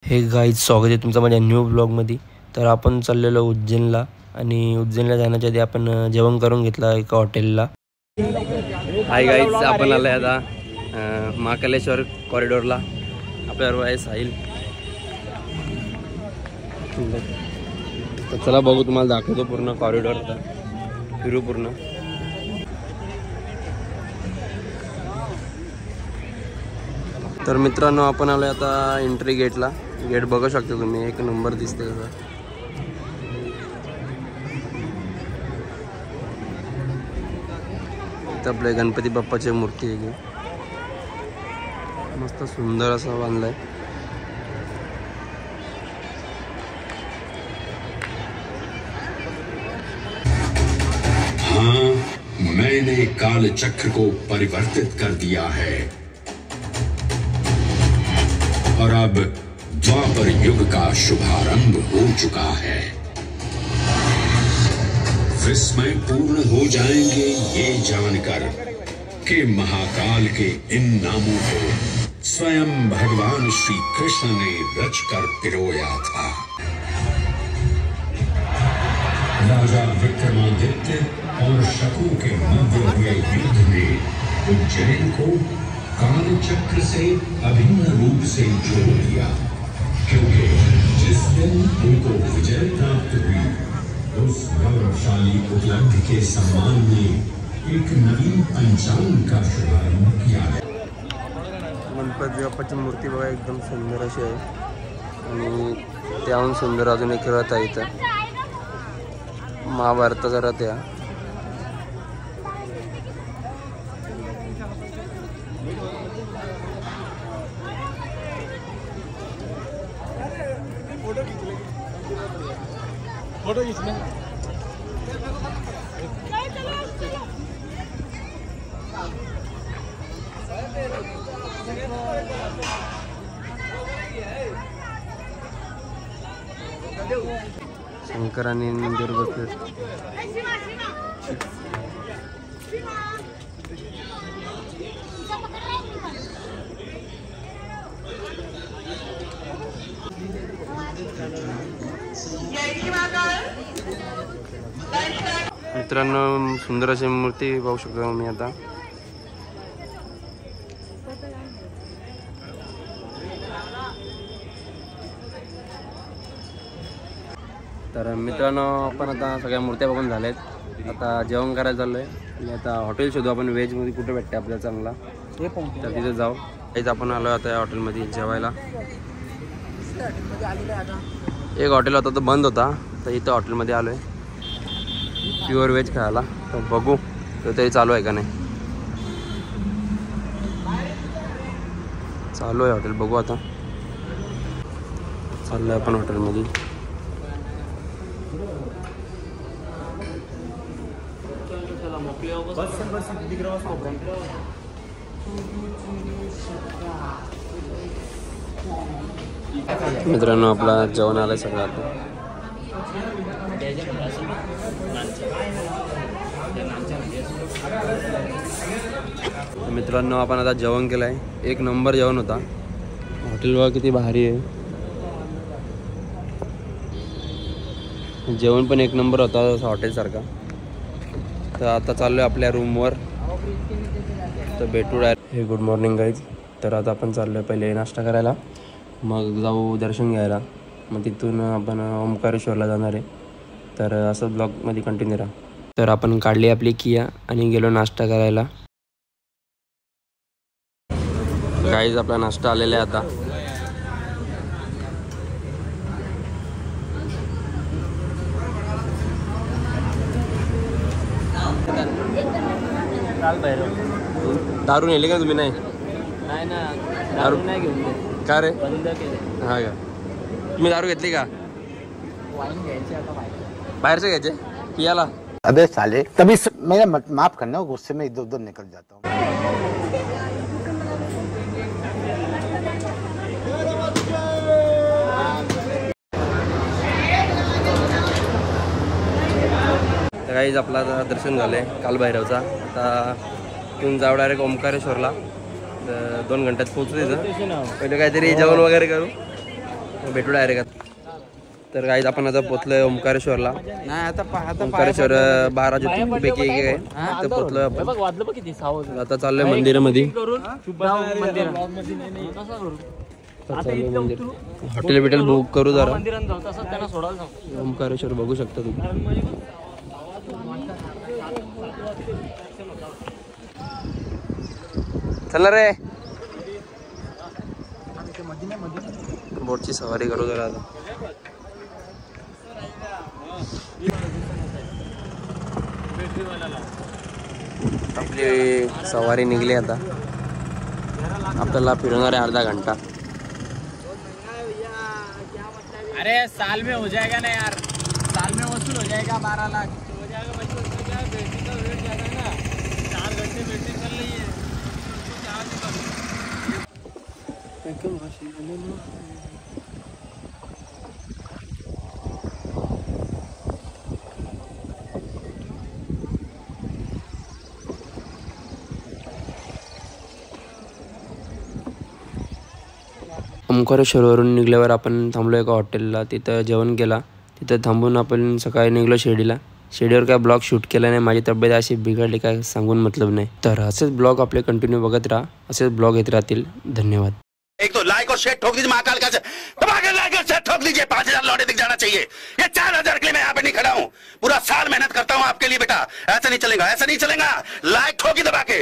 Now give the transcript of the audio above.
हे guys, स्वागत आहे तुमचं माझ्या न्यू ब्लॉगमध्ये. तर आपण चाललेलो उज्जैनला आणि उज्जैनला जाण्याच्या आधी आपण जेवण करून घेतलं एका हॉटेलला. हाय गाईज, आपण आलो आहे आता महाकालेश्वर कॉरिडॉरला. आपल्याबरोबर आहे साहिल. तर चला बघू, तुम्हाला दाखवतो पूर्ण कॉरिडॉर. फिरू पूर्ण. तर मित्रांनो, आपण आलो आता एंट्री गेटला. गेट बघू शकता तुम्ही, एक नंबर दिसते कसं. इथं आपल्या गणपती बाप्पाची मूर्ती आहे की मस्त सुंदर असा बांधलाय. हाँ, मैंने काल चक्र को परिवर्तित कर दिया है और अब द्वापर युग का शुभारंभ हो चुका है। विस्मय पूर्ण हो जाएंगे ये जानकर कि महाकाल के इन नामों को स्वयं भगवान श्री कृष्ण ने रचकर पिरोया था। राजा विक्रमादित्य और शकु के मध्य हुए युद्ध में उज्जैन को काल चक्र से अभिन्न रूप से जोड़ दिया, क्योंकि जिस दिन उनको विजय प्राप्त हुई उस गौरवशाली उपलब्धि के सम्मान में एक नवीन पंचांग का शुभारंभ किया है। गणपती बाप्पाची मूर्ती बघा, एकदम सुंदर अशी आहे आणि त्याहून सुंदर अजून एक रथ आहे. इथं महाभारताचा रथ आहे. फोटो खींचना. शंकराने मंदिर बसले. मित्रांनो, सुंदर अशी मूर्ती पाहू शकतो मी आता. तर मित्रांनो, आपण आता सगळ्या मूर्त्या बघून झाल्यात. आता जेवण करायला चाललोय आणि आता हॉटेल शोधू आपण व्हेजमध्ये कुठे भेटते आपल्याला चांगला, तर तिथे जाऊ. हेच आपण आलो आता या हॉटेलमध्ये जेवायला. एक हॉटेल होता तो बंद होता, तर इथं हॉटेलमध्ये आलो आहे प्युअर व्हेज खायला. तर बघू तर तरी चालू आहे का नाही. चालू आहे हॉटेल, बघू आता. चाललो आहे आपण हॉटेलमध्ये. मित्रांनो, आपला जेवण आलं सगळं आता. मित्रांनो, आपण आता जेवण केलं आहे. एक नंबर जेवण होता. हॉटेल बघा किती भारी आहे. जेवण पण एक नंबर होता हॉटेलसारखा. तर आता चाललो आहे आपल्या रूमवर. तर भेटू डायरेक्ट. हे गुड मॉर्निंग गाईज. तर आता आपण चाललो आहे पहिले नाश्ता करायला, मग जाऊ दर्शन घ्यायला, मग तिथून आपण ओंकारेश्वरला जाणार आहे. तर असं ब्लॉगमध्ये कंटिन्यू राहा. तर आपण काढली आपली किया आणि गेलो नाश्ता करायला. गाईज, आपला नाश्ता आलेला आहे आता. दारू नेली का तुम्ही? नाही ना, दारू नाही घेऊन. का रे? बंद केले. हा का? तुम्ही दारू घेतली का? वाईन घ्यायचे आता बाहेरचे घ्यायचे पियाला. अबे साले, तभी मेरा माफ करना, गुस्से में इधर उधर निकल जाता हूँ. गाईज, आपला दर्शन झालंय कालभैरवचा. आता तिथून जाऊ डायरेक्ट ओंकारेश्वरला. 2 घंट्यात पोहोचू. तिथं पहिले काहीतरी जेवण वगैरे करू भेटू डायरेक्ट. तर गाईज आपण आता पोहोचलोय ओंकारेश्वरला. नाही आता ओंकारेश्वर 12 ज्योतिर्लिंगांपैकी एक आहे. तर पोहोचलोय आपण. आता चाललोय मंदिरामध्ये. हॉटेल बिटेल बुक करू जरा. ओंकारेश्वर बघू शकता तुम्ही. चला रे बोटची सवारी करू जरा आता. आपली सवारी निघली आता. आपल्याला फिरवणार आहे अर्धा घंटा. अरे साल में हो जाएगा ना यार, साल में वसूल हो जाएगा 12 लाख हो जाएगा. बैटरी का वेट ज्यादा है ना, 4 घंटे बैटरी चल रही है. ओंकारेश्वरवरून निघल्यावर आपण थांबलो एका हॉटेलला. तिथं जेवण केला. तिथं थांबून आपण सकाळी निघलो शिर्डीला. शिर्डीवर काय ब्लॉग शूट केला नाही. माझी तब्येत अशी बिघडली काय सांगून मतलब नाही. तर असेच ब्लॉग आपले कंटिन्यू बघत राहा. असेच ब्लॉग येत राहतील. धन्यवाद. एक तो लाइक और शेयर ठोक दीजिए महाकाल का दबाकर लाइक और शेयर ठोक दीजिए. 5000 लौटे दिख जाना चाहिए. ये 4000 के लिए मैं यहाँ पे नहीं खड़ा हूँ. पूरा साल मेहनत करता हूँ आपके लिए बेटा. ऐसा नहीं चलेगा, ऐसा नहीं चलेगा. लाइक ठोकी दबा के.